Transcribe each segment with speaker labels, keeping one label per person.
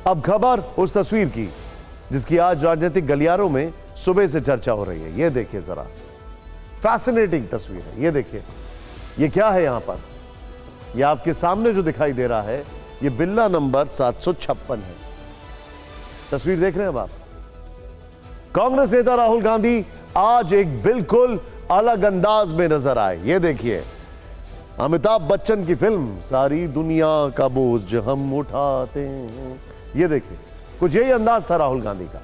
Speaker 1: अब खबर उस तस्वीर की जिसकी आज राजनीतिक गलियारों में सुबह से चर्चा हो रही है। यह देखिए जरा, फैसिनेटिंग तस्वीर है। यह देखिए, यह क्या है यहां पर? यह आपके सामने जो दिखाई दे रहा है, यह बिल्ला नंबर 756 है। तस्वीर देख रहे हैं अब आप। कांग्रेस नेता राहुल गांधी आज एक बिल्कुल अलग अंदाज में नजर आए। यह देखिए, अमिताभ बच्चन की फिल्म सारी दुनिया का बोझ हम उठाते हैं। यह देखिए, कुछ यही अंदाज था राहुल गांधी का।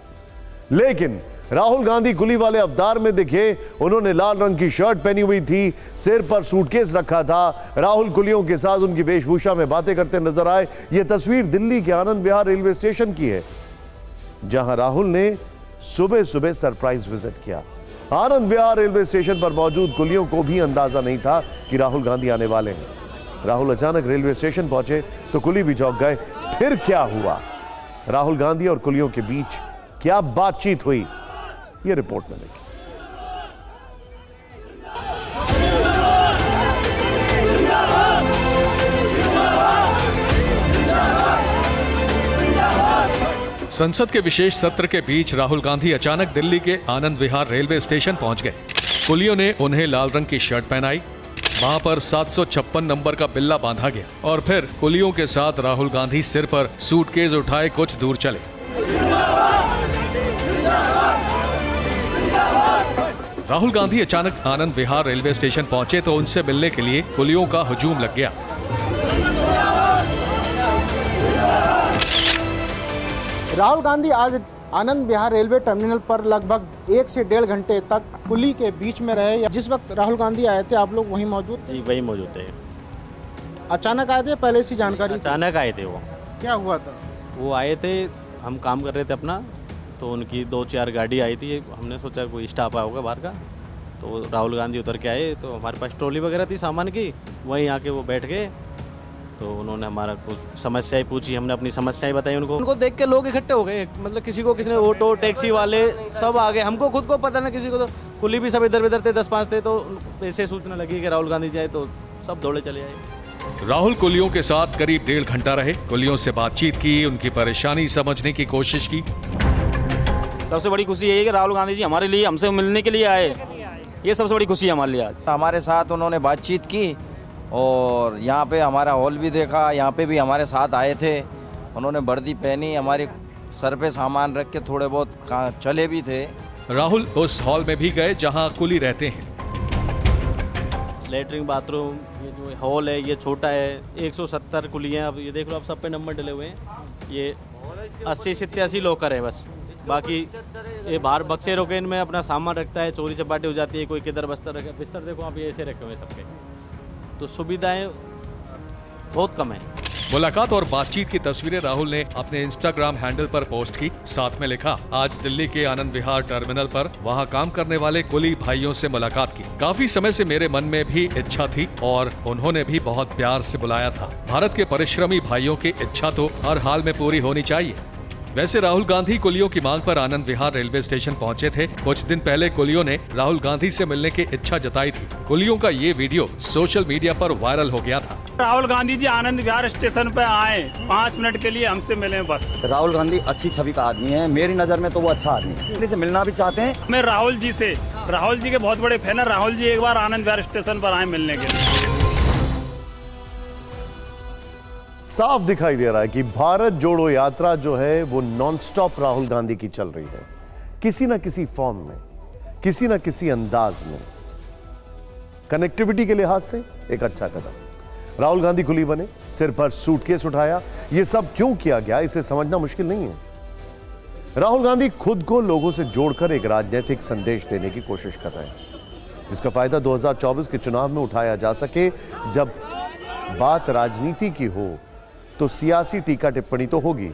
Speaker 1: लेकिन राहुल गांधी कुली वाले अवतार में दिखे। उन्होंने लाल रंग की शर्ट पहनी हुई थी, सिर पर सूटकेस रखा था। राहुल कुलियों के साथ उनकी वेशभूषा में बातें करते नजर आए। यह तस्वीर दिल्ली के आनंद विहार रेलवे स्टेशन की है, जहां राहुल ने सुबह सुबह सरप्राइज विजिट किया। आनंद विहार रेलवे स्टेशन पर मौजूद कुलियों को भी अंदाजा नहीं था कि राहुल गांधी आने वाले हैं। राहुल अचानक रेलवे स्टेशन पहुंचे तो कुली भी चौंक गए। फिर क्या हुआ? राहुल गांधी और कुलियों के बीच क्या बातचीत हुई, यह रिपोर्ट में देखिए।
Speaker 2: संसद के विशेष सत्र के बीच राहुल गांधी अचानक दिल्ली के आनंद विहार रेलवे स्टेशन पहुंच गए। कुलियों ने उन्हें लाल रंग की शर्ट पहनाई। वहां पर 756 नंबर का बिल्ला बांधा गया और फिर कुलियों के साथ राहुल गांधी सिर पर सूटकेस उठाए कुछ दूर चले। राहुल गांधी अचानक आनंद विहार रेलवे स्टेशन पहुंचे तो उनसे मिलने के लिए कुलियों का हुजूम लग गया।
Speaker 3: राहुल गांधी आज आनंद विहार रेलवे टर्मिनल पर लगभग 1 से 1.5 घंटे तक कुली के बीच में रहे। जिस वक्त राहुल गांधी आए थे, आप लोग वहीं मौजूद थे?
Speaker 4: जी, वहीं मौजूद थे।
Speaker 3: अचानक आए थे, पहले से जानकारी?
Speaker 4: अचानक आए थे वो।
Speaker 3: क्या हुआ था?
Speaker 4: वो आए थे, हम काम कर रहे थे अपना, तो उनकी 2-4 गाड़ी आई थी। हमने सोचा कोई स्टाफ आया होगा बाहर का, तो राहुल गांधी उतर के आए। तो हमारे पास ट्रॉली वगैरह थी सामान की, वहीं आके वो बैठ गए। तो उन्होंने हमारा कुछ समस्याएं पूछी, हमने अपनी समस्याएं बताई उनको देख के लोग इकट्ठे हो गए। मतलब किसी ने ऑटो टैक्सी वाले सब आ गए। हमको खुद को पता ना, किसी को तो कुली भी सब इधर उधर थे, 10-5 थे। तो ऐसे सूचना लगी कि राहुल गांधी जाए, तो सब दौड़े चले आए।
Speaker 2: राहुल कुलियों के साथ करीब 1.5 घंटा रहे। कुलियों से बातचीत की, उनकी परेशानी समझने की कोशिश की।
Speaker 5: सबसे बड़ी खुशी यही है कि राहुल गांधी जी हमारे लिए, हमसे मिलने के लिए आए। ये सबसे बड़ी खुशी है हमारे लिए। आज
Speaker 6: हमारे साथ उन्होंने बातचीत की और यहाँ पे हमारा हॉल भी देखा। यहाँ पे भी हमारे साथ आए थे। उन्होंने वर्दी पहनी, हमारे सर पे सामान रख के थोड़े बहुत चले भी थे।
Speaker 2: राहुल उस हॉल में भी गए जहाँ कुली रहते हैं।
Speaker 4: लेटरिन बाथरूम, ये जो हॉल है ये छोटा है। 170 कुलियाँ, अब ये देख लो, अब सब पे नंबर डले हुए हैं। ये 80-87 लॉकर है बस। बाकी ये बाहर बक्से रोके, इनमें अपना सामान रखता है। चोरी चपाटी हो जाती है, कोई किधर बिस्तर देखो आप, ये ऐसे रखे हुए सबके। तो सुविधाएं बहुत कम है।
Speaker 2: मुलाकात और बातचीत की तस्वीरें राहुल ने अपने इंस्टाग्राम हैंडल पर पोस्ट की। साथ में लिखा, आज दिल्ली के आनंद विहार टर्मिनल पर वहां काम करने वाले कुली भाइयों से मुलाकात की। काफी समय से मेरे मन में भी इच्छा थी और उन्होंने भी बहुत प्यार से बुलाया था। भारत के परिश्रमी भाइयों की इच्छा तो हर हाल में पूरी होनी चाहिए। वैसे राहुल गांधी कुलियों की मांग पर आनंद विहार रेलवे स्टेशन पहुंचे थे। कुछ दिन पहले कुलियों ने राहुल गांधी से मिलने की इच्छा जताई थी। कुलियों का ये वीडियो सोशल मीडिया पर वायरल हो गया था।
Speaker 5: राहुल गांधी जी आनंद विहार स्टेशन पे आए, 5 मिनट के लिए हमसे मिले बस।
Speaker 7: राहुल गांधी अच्छी छवि का आदमी है, मेरी नज़र में तो वो अच्छा आदमी है। से मिलना भी चाहते हैं।
Speaker 5: मैं राहुल जी के बहुत बड़े फैन है। राहुल जी एक बार आनंद विहार स्टेशन पर आए मिलने के लिए।
Speaker 1: साफ दिखाई दे रहा है कि भारत जोड़ो यात्रा जो है वो नॉनस्टॉप राहुल गांधी की चल रही है। किसी ना किसी फॉर्म में, किसी ना किसी अंदाज में। कनेक्टिविटी के लिहाज से एक अच्छा कदम। राहुल गांधी कुली बने, सिर पर सूटकेस उठाया। यह सब क्यों किया गया, इसे समझना मुश्किल नहीं है। राहुल गांधी खुद को लोगों से जोड़कर एक राजनीतिक संदेश देने की कोशिश कर रहे हैं, जिसका फायदा 2024 के चुनाव में उठाया जा सके। जब बात राजनीति की हो तो सियासी टीका टिप्पणी तो होगी।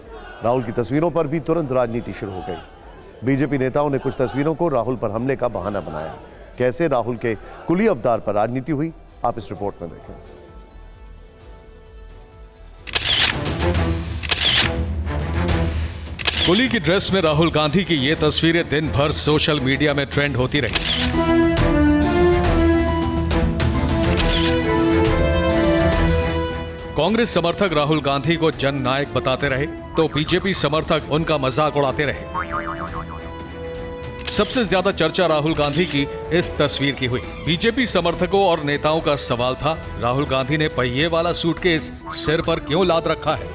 Speaker 1: राहुल की तस्वीरों पर भी तुरंत राजनीति शुरू हो गई। बीजेपी नेताओं ने कुछ तस्वीरों को राहुल पर हमले का बहाना बनाया। कैसे राहुल के कुली अवतार पर राजनीति हुई, आप इस रिपोर्ट में देखें।
Speaker 2: कुली की ड्रेस में राहुल गांधी की ये तस्वीरें दिन भर सोशल मीडिया में ट्रेंड होती रही। कांग्रेस समर्थक राहुल गांधी को जन नायक बताते रहे तो बीजेपी समर्थक उनका मजाक उड़ाते रहे। सबसे ज्यादा चर्चा राहुल गांधी की इस तस्वीर की हुई। बीजेपी समर्थकों और नेताओं का सवाल था, राहुल गांधी ने पहिए वाला सूटकेस सिर पर क्यों लाद रखा है।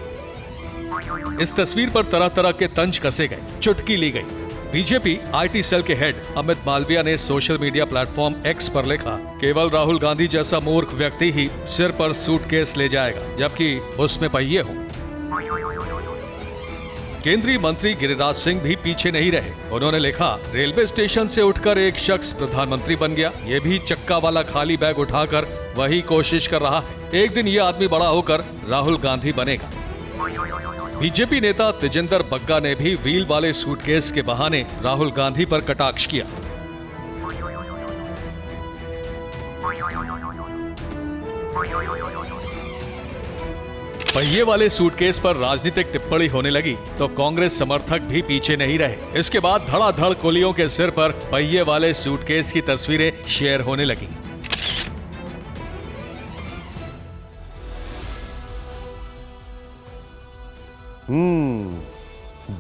Speaker 2: इस तस्वीर पर तरह तरह के तंज कसे गए, चुटकी ली गई। बीजेपी आईटी सेल के हेड अमित मालविया ने सोशल मीडिया प्लेटफॉर्म एक्स पर लिखा, केवल राहुल गांधी जैसा मूर्ख व्यक्ति ही सिर पर सूटकेस ले जाएगा जबकि उसमें पहिए हों। केंद्रीय मंत्री गिरिराज सिंह भी पीछे नहीं रहे। उन्होंने लिखा, रेलवे स्टेशन से उठकर एक शख्स प्रधानमंत्री बन गया, ये भी चक्का वाला खाली बैग उठाकर वही कोशिश कर रहा है। एक दिन ये आदमी बड़ा होकर राहुल गांधी बनेगा। बीजेपी नेता तेजिंदर बग्गा ने भी व्हील वाले सूटकेस के बहाने राहुल गांधी पर कटाक्ष किया। पहिए वाले सूटकेस पर राजनीतिक टिप्पणी होने लगी तो कांग्रेस समर्थक भी पीछे नहीं रहे। इसके बाद धड़ाधड़ कुलियों के सिर पर पहिए वाले सूटकेस की तस्वीरें शेयर होने लगी।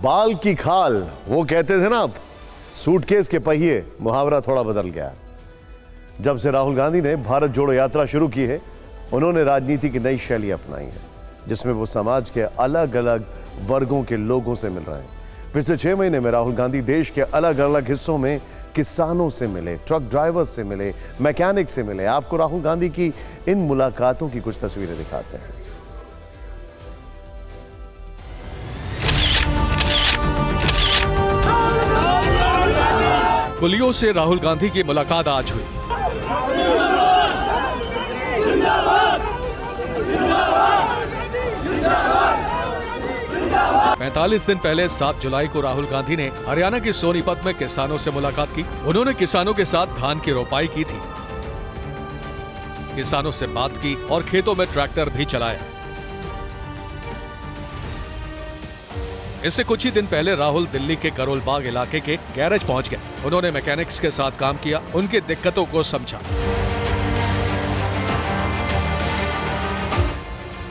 Speaker 1: बाल की खाल, वो कहते थे ना, अब सूटकेस के पहिए, मुहावरा थोड़ा बदल गया। जब से राहुल गांधी ने भारत जोड़ो यात्रा शुरू की है, उन्होंने राजनीति की नई शैली अपनाई है जिसमें वो समाज के अलग अलग वर्गों के लोगों से मिल रहे हैं। पिछले 6 महीने में राहुल गांधी देश के अलग अलग हिस्सों में किसानों से मिले, ट्रक ड्राइवर्स से मिले, मैकेनिक से मिले। आपको राहुल गांधी की इन मुलाकातों की कुछ तस्वीरें दिखाते हैं।
Speaker 2: कुलियों से राहुल गांधी की मुलाकात आज हुई। 45 दिन पहले 7 जुलाई को राहुल गांधी ने हरियाणा के सोनीपत में किसानों से मुलाकात की। उन्होंने किसानों के साथ धान की रोपाई की थी, किसानों से बात की और खेतों में ट्रैक्टर भी चलाया। इससे कुछ ही दिन पहले राहुल दिल्ली के करोल बाग इलाके के गैरेज पहुंच गए। उन्होंने मैकेनिक्स के साथ काम किया, उनकी दिक्कतों को समझा।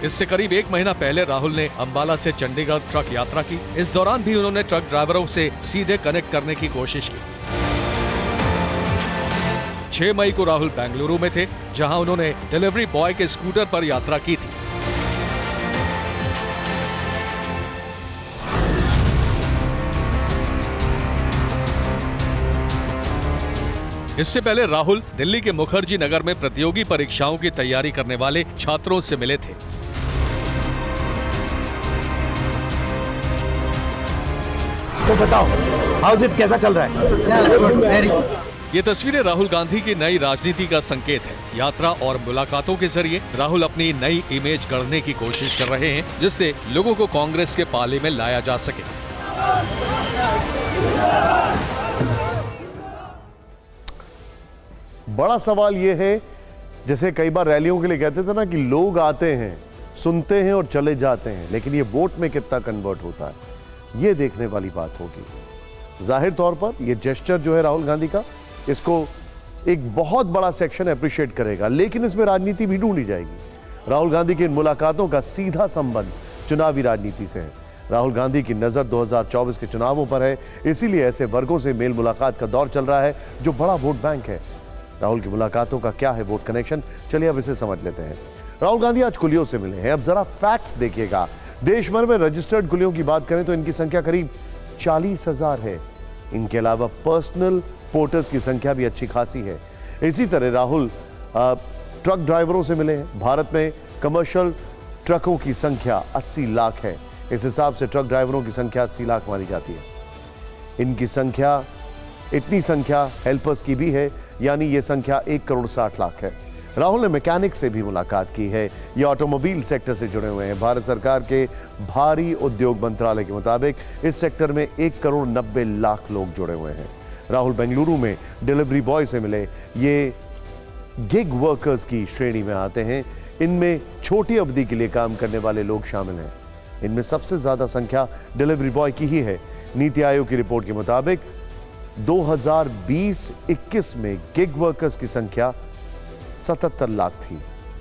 Speaker 2: इससे करीब 1 महीना पहले राहुल ने अंबाला से चंडीगढ़ ट्रक यात्रा की। इस दौरान भी उन्होंने ट्रक ड्राइवरों से सीधे कनेक्ट करने की कोशिश की। 6 मई को राहुल बेंगलुरु में थे, जहां उन्होंने डिलीवरी बॉय के स्कूटर पर यात्रा की थी। इससे पहले राहुल दिल्ली के मुखर्जी नगर में प्रतियोगी परीक्षाओं की तैयारी करने वाले छात्रों से मिले थे।
Speaker 8: तो बताओ, हाउस इट कैसा चल रहा है?
Speaker 2: ये तस्वीरें राहुल गांधी की नई राजनीति का संकेत है। यात्रा और मुलाकातों के जरिए राहुल अपनी नई इमेज गढ़ने की कोशिश कर रहे हैं, जिससे लोगों को कांग्रेस के पाले में लाया जा सके।
Speaker 1: बड़ा सवाल यह है, जैसे कई बार रैलियों के लिए कहते थे ना कि लोग आते हैं, सुनते हैं और चले जाते हैं, लेकिन ये वोट में कितना कन्वर्ट होता है, ये देखने वाली बात होगी। जाहिर तौर पर ये जेस्चर जो है राहुल गांधी का, इसको एक बहुत बड़ा सेक्शन अप्रिशिएट करेगा, लेकिन इसमें राजनीति भी ढूंढी जाएगी। राहुल गांधी की इन मुलाकातों का सीधा संबंध चुनावी राजनीति से है। राहुल गांधी की नजर 2024 के चुनावों पर है, इसीलिए ऐसे वर्गों से मेल मुलाकात का दौर चल रहा है जो बड़ा वोट बैंक है। राहुल की मुलाकातों का क्या है वोट कनेक्शन, चलिए अब इसे समझ लेते हैं। राहुल गांधी आज कुलियों से मिले हैं। अब जरा फैक्ट्स देखिएगा। देश भर में रजिस्टर्ड कुलियों की बात करें तो इनकी संख्या करीब 40,000 है। इनके अलावा पर्सनल पोर्टर्स की संख्या भी अच्छी खासी है। इसी तरह राहुल ट्रक ड्राइवरों से मिले हैं। भारत में कमर्शियल ट्रकों की संख्या 80 लाख है। इस हिसाब से ट्रक ड्राइवरों की संख्या 80 लाख मानी जाती है। इनकी संख्या, इतनी संख्या हेल्पर्स की भी है, यानी यह संख्या 1 करोड़ 60 लाख है। राहुल ने मैकेनिक से भी मुलाकात की है। ये ऑटोमोबाइल सेक्टर से जुड़े हुए हैं। भारत सरकार के भारी उद्योग मंत्रालय के मुताबिक इस सेक्टर में 1 करोड़ 90 लाख लोग जुड़े हुए हैं। राहुल बेंगलुरु में डिलीवरी बॉय से मिले। ये गिग वर्कर्स की श्रेणी में आते हैं। इनमें छोटी अवधि के लिए काम करने वाले लोग शामिल हैं। इनमें सबसे ज्यादा संख्या डिलीवरी बॉय की ही है। नीति आयोग की रिपोर्ट के मुताबिक 2020-21 में गिग वर्कर्स की संख्या 77 लाख थी।